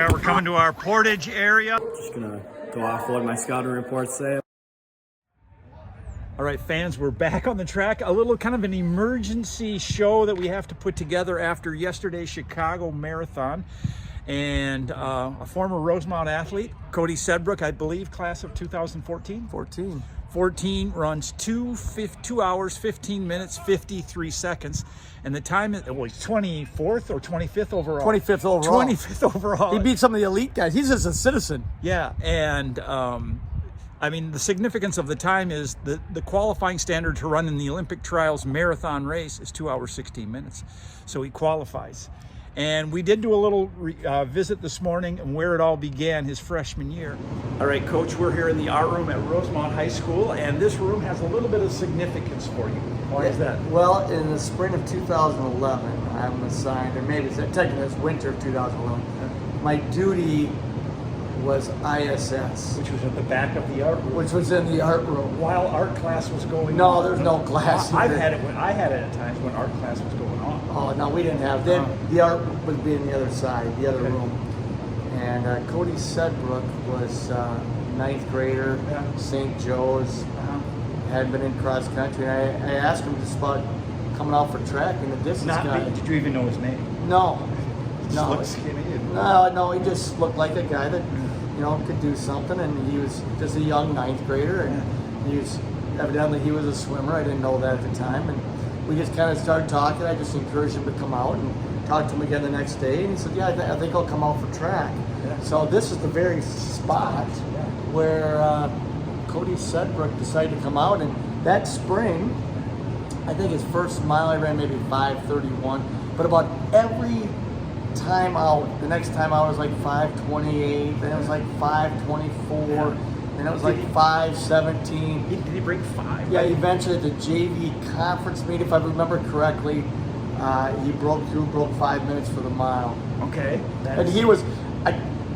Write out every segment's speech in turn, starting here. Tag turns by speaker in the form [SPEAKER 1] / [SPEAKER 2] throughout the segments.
[SPEAKER 1] right, we're coming to our portage area.
[SPEAKER 2] Just gonna go off what my scouting reports say.
[SPEAKER 1] All right, fans, we're back on the track. A little kind of an emergency show that we have to put together after yesterday's Chicago Marathon. And a former Rosemount athlete, Cody Sedbrook, I believe, class of 2014? 14 runs 2 hours, 15 minutes, 53 seconds. And the time is, well, he's 24th or 25th overall?
[SPEAKER 2] 25th overall.
[SPEAKER 1] 25th overall.
[SPEAKER 2] He beat some of the elite guys. He's just a citizen.
[SPEAKER 1] Yeah, and I mean, the significance of the time is the qualifying standard to run in the Olympic trials marathon race is 2 hours, 16 minutes. So he qualifies. And we did do a little visit this morning and where it all began his freshman year. All right, Coach, we're here in the art room at Rosemount High School, and this room has a little bit of significance for you. Why is that?
[SPEAKER 3] Well, in the spring of 2011, I'm assigned, or maybe technically it's winter of 2011, my duty was ISS.
[SPEAKER 1] Which was at the back of the art room.
[SPEAKER 3] Which was in the art room.
[SPEAKER 1] While art class was going on.
[SPEAKER 3] No, there's no class.
[SPEAKER 1] I had it at times when art class was going on.
[SPEAKER 3] Oh, no, we didn't have that. The art would be on the other side, the other room. And Cody Sedbrook was ninth grader, St. Joe's, had been in cross country. And I asked him just about coming out for track in the distance guy.
[SPEAKER 1] Did you even know his name?
[SPEAKER 3] No.
[SPEAKER 1] He just looked skinny.
[SPEAKER 3] No, he just looked like a guy that, could do something, and he was just a young ninth grader, and he was a swimmer. I didn't know that at the time, and we just kind of started talking. I just encouraged him to come out and talk to him again the next day, and he said, "Yeah, I think I'll come out for track." Yeah. So this is the very spot where Cody Sedbrook decided to come out, and that spring, I think his first mile I ran maybe 5:31, but about every time out, the next time out was like 5:28, then it was like 5:24, then it was like 5:17.
[SPEAKER 1] Did he break 5?
[SPEAKER 3] Yeah, eventually at the JV conference meet, if I remember correctly, he broke 5 minutes for the mile.
[SPEAKER 1] Okay.
[SPEAKER 3] And he was,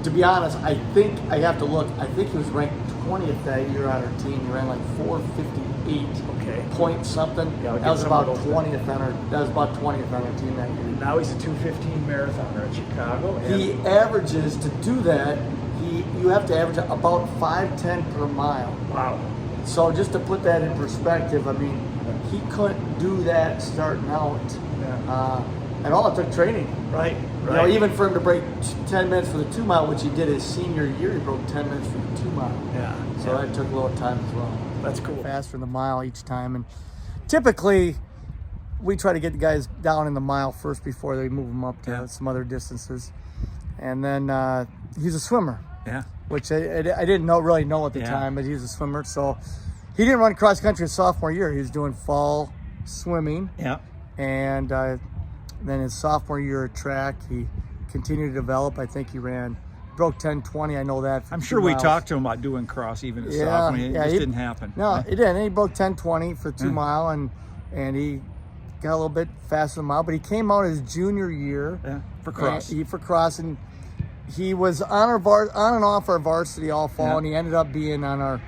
[SPEAKER 3] to be honest, I think I have to look. I think he was ranked 20th that year on our team. He ran like 4:58.
[SPEAKER 1] Okay.
[SPEAKER 3] Point something.
[SPEAKER 1] Yeah,
[SPEAKER 3] that was about 20th on our. That was about 20th on our team that year.
[SPEAKER 1] Now he's a 2:15 marathoner at Chicago.
[SPEAKER 3] He averages, to do that, you have to average about 5:10 per mile.
[SPEAKER 1] Wow.
[SPEAKER 3] So just to put that in perspective, I mean, he couldn't do that starting out. Yeah. And all it took training.
[SPEAKER 1] Right.
[SPEAKER 3] Even for him to break 10 minutes for the 2 mile, which he did his senior year, he broke 10 minutes for the 2 mile.
[SPEAKER 1] Yeah.
[SPEAKER 3] So that took a little time as well.
[SPEAKER 1] That's cool.
[SPEAKER 3] Faster in the mile each time, and typically we try to get the guys down in the mile first before they move them up to some other distances. And then he's a swimmer.
[SPEAKER 1] Yeah.
[SPEAKER 3] Which I didn't really know at the time, but he was a swimmer. So he didn't run cross country his sophomore year. He was doing fall swimming.
[SPEAKER 1] Yeah.
[SPEAKER 3] And then his sophomore year at track, he continued to develop. I think he broke 10:20. I know that.
[SPEAKER 1] I'm sure we talked to him about doing cross even as sophomore. It just didn't happen.
[SPEAKER 3] No, it didn't. And he broke 10:20 for 2 mile, and he got a little bit faster than a mile. But he came out his junior year
[SPEAKER 1] for cross.
[SPEAKER 3] And he was on and off our varsity all fall, and he ended up being on our.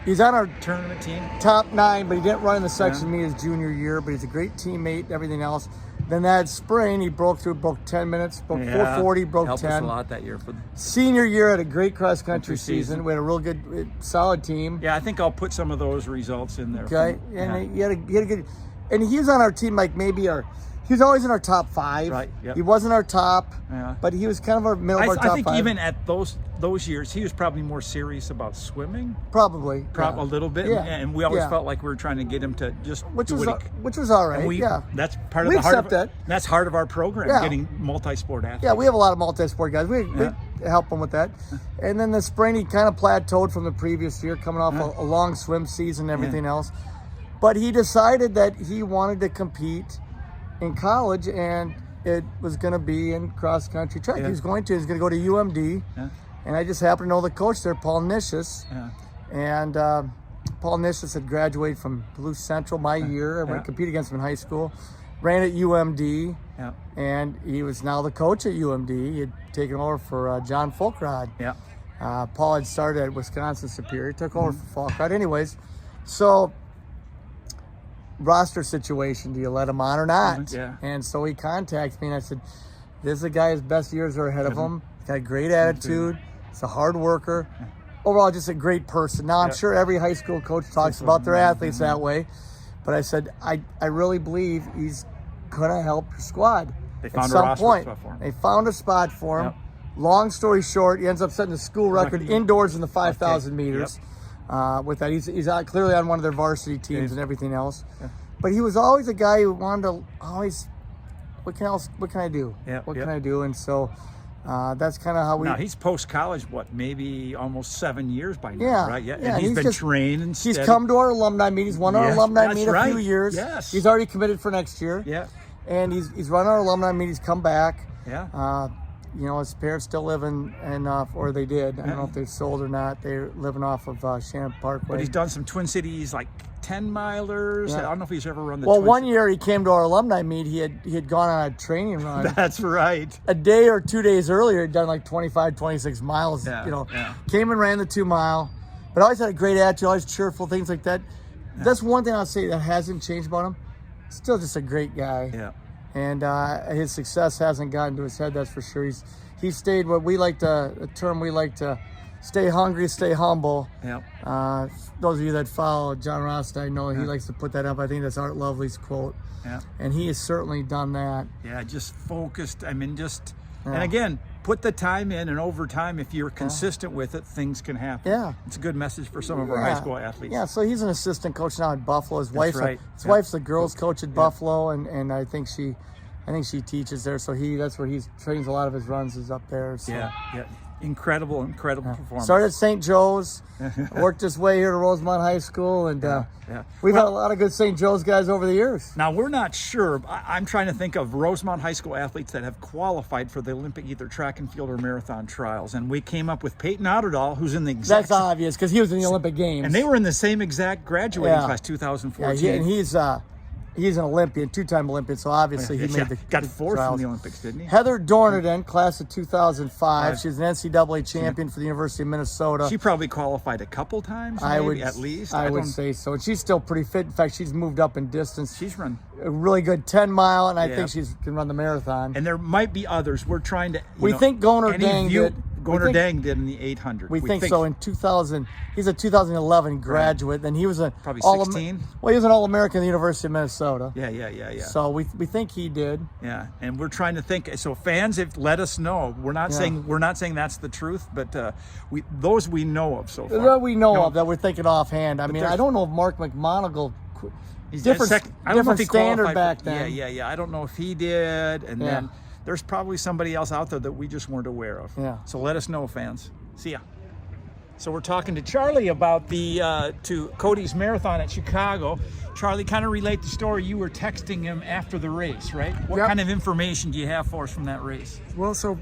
[SPEAKER 3] He's on our
[SPEAKER 1] tournament team,
[SPEAKER 3] top 9, but he didn't run in the section with me his junior year. But he's a great teammate and everything else. Then that spring, he broke 10 minutes, broke 4:40, broke
[SPEAKER 1] helped
[SPEAKER 3] 10.
[SPEAKER 1] Helped us a lot that year.
[SPEAKER 3] Senior year, had a great cross country season. We had a real good, solid team.
[SPEAKER 1] Yeah, I think I'll put some of those results in there.
[SPEAKER 3] Okay, he had a good, and he was on our team like he was always in our top 5.
[SPEAKER 1] Right. Yep.
[SPEAKER 3] He wasn't our top, but he was kind of our middle of our top 5.
[SPEAKER 1] I think even at those years, he was probably more serious about swimming.
[SPEAKER 3] Probably.
[SPEAKER 1] A little bit. Yeah. And we always felt like we were trying to get him to just
[SPEAKER 3] which was all right.
[SPEAKER 1] That's part of the heart of that. That's part of our program, getting multi-sport athletes.
[SPEAKER 3] Yeah, we have a lot of multi-sport guys. We help him with that. And then the spring, he kind of plateaued from the previous year, coming off a long swim season and everything else. But he decided that he wanted to compete in college, and it was going to be in cross country track. He was going to go to UMD, and I just happened to know the coach there, Paul Nicias. And Paul Nicias had graduated from Duluth Central my year. I went to compete against him in high school. Ran at UMD, and he was now the coach at UMD. He had taken over for John Folkrod. Paul had started at Wisconsin Superior, took over for Folkrod. Anyways, so roster situation, do you let him on or not?
[SPEAKER 1] Yeah.
[SPEAKER 3] And so he contacts me, and I said, This is a guy, his best years are ahead of him. He's got a great attitude. He's a hard worker. Overall, just a great person. Now, I'm sure every high school coach talks about their athletes that way. But I said, I really believe he's going to help your squad.
[SPEAKER 1] They found
[SPEAKER 3] at
[SPEAKER 1] a
[SPEAKER 3] some
[SPEAKER 1] roster
[SPEAKER 3] point.
[SPEAKER 1] spot for him.
[SPEAKER 3] They found a spot for him. Long story short, he ends up setting a school record indoors in the 5,000 meters. With that, he's clearly on one of their varsity teams and everything else. But he was always a guy who wanted to always, what can I do? What can I do? And so that's kind of how we.
[SPEAKER 1] Now he's post college. What, maybe almost 7 years by now, right? Yeah, and he's been trained and
[SPEAKER 3] he's come to our alumni meet. He's won our alumni meet a few years.
[SPEAKER 1] Yes,
[SPEAKER 3] he's already committed for next year.
[SPEAKER 1] Yeah,
[SPEAKER 3] and he's run our alumni meet. He's come back.
[SPEAKER 1] Yeah.
[SPEAKER 3] You know, his parents still live in or they did. I don't know if they've sold or not. They're living off of Shannon Parkway.
[SPEAKER 1] But he's done some Twin Cities, like 10-milers. I don't know if he's ever run the
[SPEAKER 3] Well,
[SPEAKER 1] Twin
[SPEAKER 3] one year he came to our alumni meet. He had gone on a training run.
[SPEAKER 1] That's right.
[SPEAKER 3] A day or 2 days earlier, he'd done like 25, 26 miles. Came and ran the 2 mile. But always had a great attitude, always cheerful, things like that. That's one thing I'll say that hasn't changed about him. Still just a great guy.
[SPEAKER 1] Yeah.
[SPEAKER 3] And his success hasn't gotten to his head, that's for sure. He's stayed what we like to, a term we like to, stay hungry, stay humble.
[SPEAKER 1] Yeah.
[SPEAKER 3] Those of you that follow John Rothstein know he likes to put that up. I think that's Art Lovely's quote.
[SPEAKER 1] Yeah.
[SPEAKER 3] And he has certainly done that.
[SPEAKER 1] Yeah, just focused. I mean, and again, put the time in, and over time, if you're consistent with it, things can happen.
[SPEAKER 3] Yeah.
[SPEAKER 1] It's a good message for some of our high school athletes.
[SPEAKER 3] Yeah, so he's an assistant coach now at Buffalo. His
[SPEAKER 1] That's
[SPEAKER 3] wife's the girls coach at Buffalo, and I think she teaches there. So that's where he trains a lot of his runs is up there. So.
[SPEAKER 1] Yeah. Incredible performance.
[SPEAKER 3] Started at St. Joe's, worked his way here to Rosemont High School, and we've had a lot of good St. Joe's guys over the years.
[SPEAKER 1] Now, we're not sure. I'm trying to think of Rosemont High School athletes that have qualified for the Olympic, either track and field or marathon trials. And we came up with Peyton Otterdahl, who's in the exact...
[SPEAKER 3] That's obvious, because he was in the Olympic Games.
[SPEAKER 1] And they were in the same exact graduating class, 2014.
[SPEAKER 3] Yeah, and he's an Olympian, 2-time Olympian, so obviously he made the
[SPEAKER 1] got fourth
[SPEAKER 3] trials.
[SPEAKER 1] in the Olympics, didn't he?
[SPEAKER 3] Heather Dorniden, class of 2005. She's an NCAA champion for the University of Minnesota.
[SPEAKER 1] She probably qualified a couple times, maybe, at least.
[SPEAKER 3] I would say so. And she's still pretty fit. In fact, she's moved up in distance.
[SPEAKER 1] She's run
[SPEAKER 3] a really good 10-mile, and I think she can run the marathon.
[SPEAKER 1] And there might be others. We're trying to...
[SPEAKER 3] We think Goner Dang did.
[SPEAKER 1] Goner Dang did in the 800.
[SPEAKER 3] We think so. In 2000, he's a 2011 graduate. Then he was
[SPEAKER 1] probably 16.
[SPEAKER 3] Well, he was an All-American at the University of Minnesota.
[SPEAKER 1] Yeah.
[SPEAKER 3] So we think he did.
[SPEAKER 1] Yeah, and we're trying to think. So fans, let us know. We're not saying that's the truth, but those we know of so far.
[SPEAKER 3] That we know of that we're thinking offhand. I mean, I don't know if Mark McMonagle. Different standard back then.
[SPEAKER 1] Yeah. I don't know if he did, and then there's probably somebody else out there that we just weren't aware of.
[SPEAKER 3] Yeah.
[SPEAKER 1] So let us know, fans. See ya. So we're talking to Charlie about to Cody's marathon at Chicago. Charlie, kind of relate the story. You were texting him after the race, right? What kind of information do you have for us from that race?
[SPEAKER 4] Well, so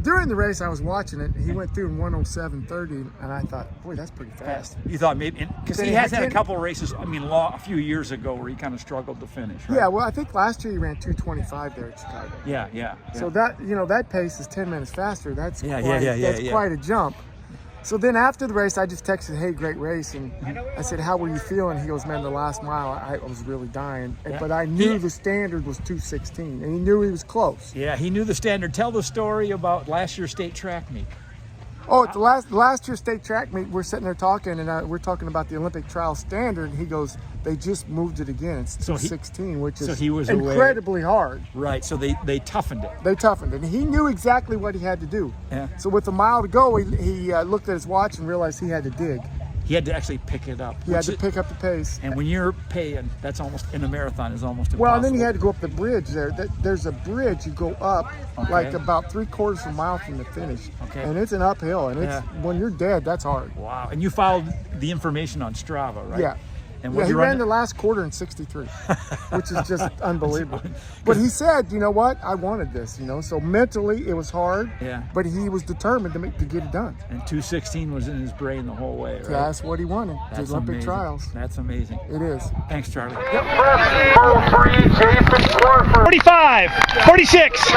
[SPEAKER 4] during the race, I was watching it. He went through in 107.30, and I thought, boy, that's pretty fast.
[SPEAKER 1] You thought maybe, because he has had a couple of races, a few years ago where he kind of struggled to finish, right?
[SPEAKER 4] Yeah, well, I think last year he ran 2:25 there at Chicago.
[SPEAKER 1] Yeah.
[SPEAKER 4] So that pace is 10 minutes faster. That's
[SPEAKER 1] That's
[SPEAKER 4] quite a jump. So then after the race, I just texted, hey, great race. And I said, how were you feeling? He goes, man, the last mile, I was really dying. But I knew the standard was 2:16, and he knew he was close.
[SPEAKER 1] Yeah, he knew the standard. Tell the story about last year's state track meet.
[SPEAKER 4] Oh, at the last year's state track meet, we're sitting there talking, and we're talking about the Olympic trial standard. And he goes, they just moved it again. It's 2:16, which is incredibly hard.
[SPEAKER 1] Right, so they toughened it.
[SPEAKER 4] They toughened it. And he knew exactly what he had to do.
[SPEAKER 1] Yeah.
[SPEAKER 4] So with a mile to go, he looked at his watch and realized he had to dig.
[SPEAKER 1] He had to actually pick it up.
[SPEAKER 4] He had to pick up the pace.
[SPEAKER 1] And when you're paying, that's almost, in a marathon, is almost impossible.
[SPEAKER 4] Well, and then he had to go up the bridge there. There's a bridge you go up like about 3/4 of a mile from the finish.
[SPEAKER 1] Okay.
[SPEAKER 4] And it's an uphill. And it's when you're dead, that's hard.
[SPEAKER 1] Wow. And you followed the information on Strava, right?
[SPEAKER 4] Yeah.
[SPEAKER 1] And
[SPEAKER 4] he ran the last quarter in 63, which is just unbelievable. But he said, you know what? I wanted this, So mentally, it was hard.
[SPEAKER 1] Yeah.
[SPEAKER 4] But he was determined to get it done.
[SPEAKER 1] And 2:16 was in his brain the whole way, right?
[SPEAKER 4] That's what he wanted.
[SPEAKER 1] That's
[SPEAKER 4] the Olympic
[SPEAKER 1] amazing.
[SPEAKER 4] trials.
[SPEAKER 1] That's amazing.
[SPEAKER 4] It is.
[SPEAKER 1] Thanks, Charlie.
[SPEAKER 5] Press 03, Jason Swarford.
[SPEAKER 1] 45, 46.